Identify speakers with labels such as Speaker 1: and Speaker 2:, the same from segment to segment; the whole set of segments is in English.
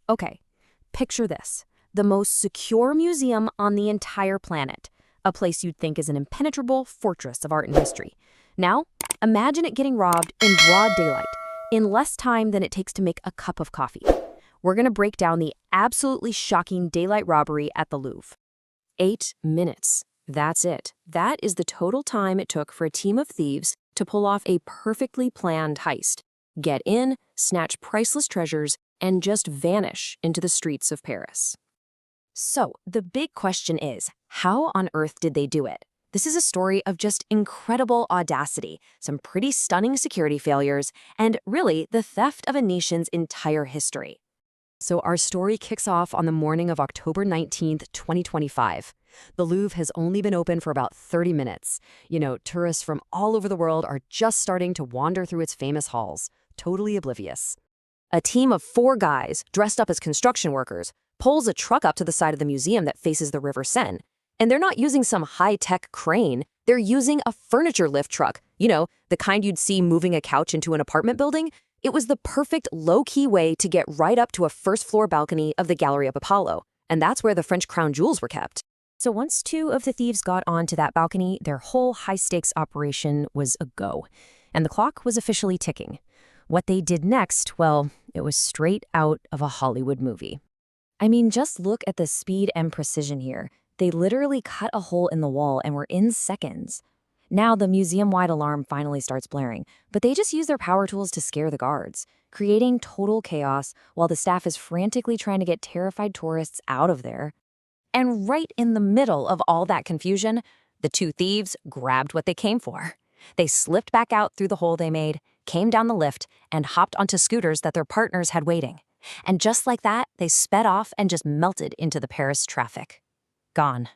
Speaker 1: Okay, picture this. The most secure museum on the entire planet. A place you'd think is an impenetrable fortress of art and history. Now, imagine it getting robbed in broad daylight, in less time than it takes to make a cup of coffee. We're going to break down the absolutely shocking daylight robbery at the Louvre. 8 minutes. That's it. That is the total time it took for a team of thieves to pull off a perfectly planned heist. Get in, snatch priceless treasures, and just vanish into the streets of Paris. So, the big question is, how on earth did they do it? This is a story of just incredible audacity, some pretty stunning security failures, and really the theft of a nation's entire history. So our story kicks off on the morning of October 19th, 2025. The Louvre has only been open for about 30 minutes. Tourists from all over the world are just starting to wander through its famous halls, totally oblivious. A team of 4 guys, dressed up as construction workers, pulls a truck up to the side of the museum that faces the River Seine. And they're not using some high-tech crane. They're using a furniture lift truck. The kind you'd see moving a couch into an apartment building. It was the perfect low-key way to get right up to a first-floor balcony of the Gallery of Apollo, and that's where the French crown jewels were kept. So once 2 of the thieves got onto that balcony, their whole high-stakes operation was a go, and the clock was officially ticking. What they did next, well, it was straight out of a Hollywood movie. I mean, just look at the speed and precision here. They literally cut a hole in the wall and were in seconds. Now the museum-wide alarm finally starts blaring, but they just use their power tools to scare the guards, creating total chaos while the staff is frantically trying to get terrified tourists out of there. And right in the middle of all that confusion, the 2 thieves grabbed what they came for. They slipped back out through the hole they made, came down the lift, and hopped onto scooters that their partners had waiting. And just like that, they sped off and just melted into the Paris traffic. Gone.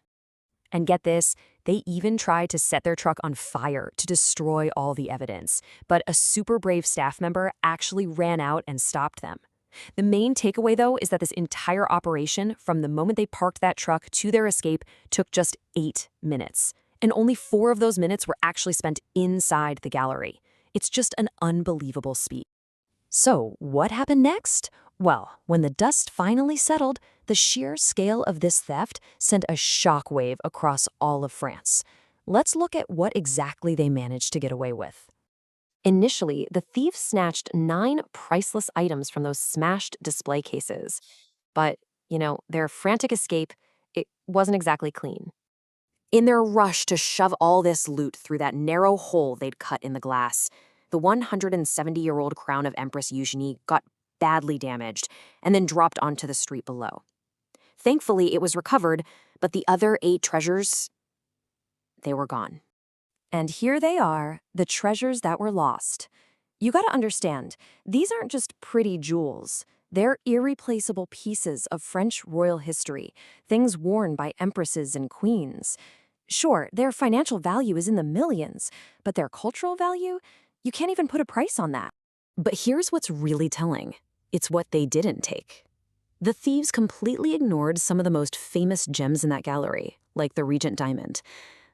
Speaker 1: And get this, they even tried to set their truck on fire to destroy all the evidence, but a super brave staff member actually ran out and stopped them. The main takeaway, though, is that this entire operation, from the moment they parked that truck to their escape, took just 8 minutes. And only 4 of those minutes were actually spent inside the gallery. It's just an unbelievable speed. So, what happened next? Well, when the dust finally settled, the sheer scale of this theft sent a shockwave across all of France. Let's look at what exactly they managed to get away with. Initially, the thieves snatched 9 priceless items from those smashed display cases. But, their frantic escape, it wasn't exactly clean. In their rush to shove all this loot through that narrow hole they'd cut in the glass, the 170-year-old crown of Empress Eugenie got badly damaged and then dropped onto the street below. Thankfully, it was recovered, but the other 8 treasures, they were gone. And here they are, the treasures that were lost. You gotta understand, these aren't just pretty jewels. They're irreplaceable pieces of French royal history, things worn by empresses and queens. Sure, their financial value is in the millions, but their cultural value? You can't even put a price on that. But here's what's really telling. It's what they didn't take. The thieves completely ignored some of the most famous gems in that gallery, like the Regent Diamond.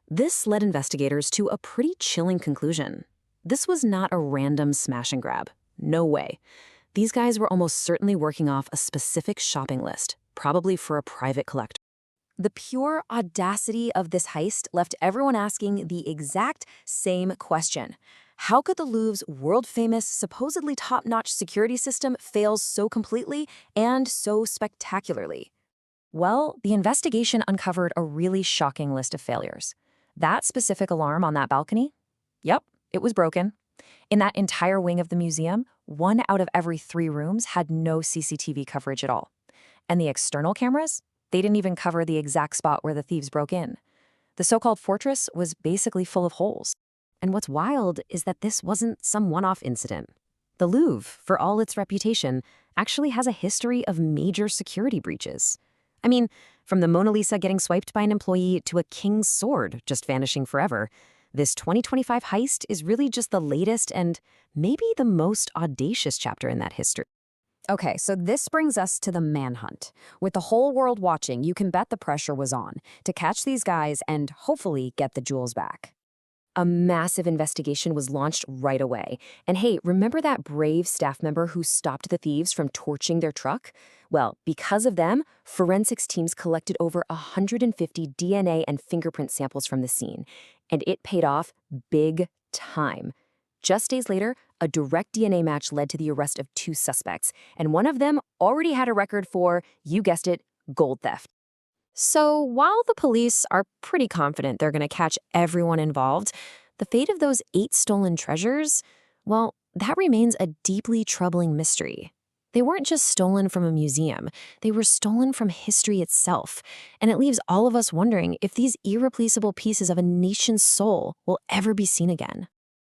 Speaker 1: This led investigators to a pretty chilling conclusion. This was not a random smash and grab. No way. These guys were almost certainly working off a specific shopping list, probably for a private collector. The pure audacity of this heist left everyone asking the exact same question. How could the Louvre's world-famous, supposedly top-notch security system fail so completely and so spectacularly? Well, the investigation uncovered a really shocking list of failures. That specific alarm on that balcony? Yep, it was broken. In that entire wing of the museum, 1 out of every 3 rooms had no CCTV coverage at all. And the external cameras? They didn't even cover the exact spot where the thieves broke in. The so-called fortress was basically full of holes. And what's wild is that this wasn't some one-off incident. The Louvre, for all its reputation, actually has a history of major security breaches. I mean, from the Mona Lisa getting swiped by an employee to a king's sword just vanishing forever, this 2025 heist is really just the latest and maybe the most audacious chapter in that history. Okay, so this brings us to the manhunt. With the whole world watching, you can bet the pressure was on to catch these guys and hopefully get the jewels back. A massive investigation was launched right away. And hey, remember that brave staff member who stopped the thieves from torching their truck? Well, because of them, forensics teams collected over 150 DNA and fingerprint samples from the scene. And it paid off big time. Just days later, a direct DNA match led to the arrest of 2 suspects, and one of them already had a record for, you guessed it, gold theft. So while the police are pretty confident they're going to catch everyone involved, the fate of those 8 stolen treasures, well, that remains a deeply troubling mystery. They weren't just stolen from a museum, they were stolen from history itself. And it leaves all of us wondering if these irreplaceable pieces of a nation's soul will ever be seen again.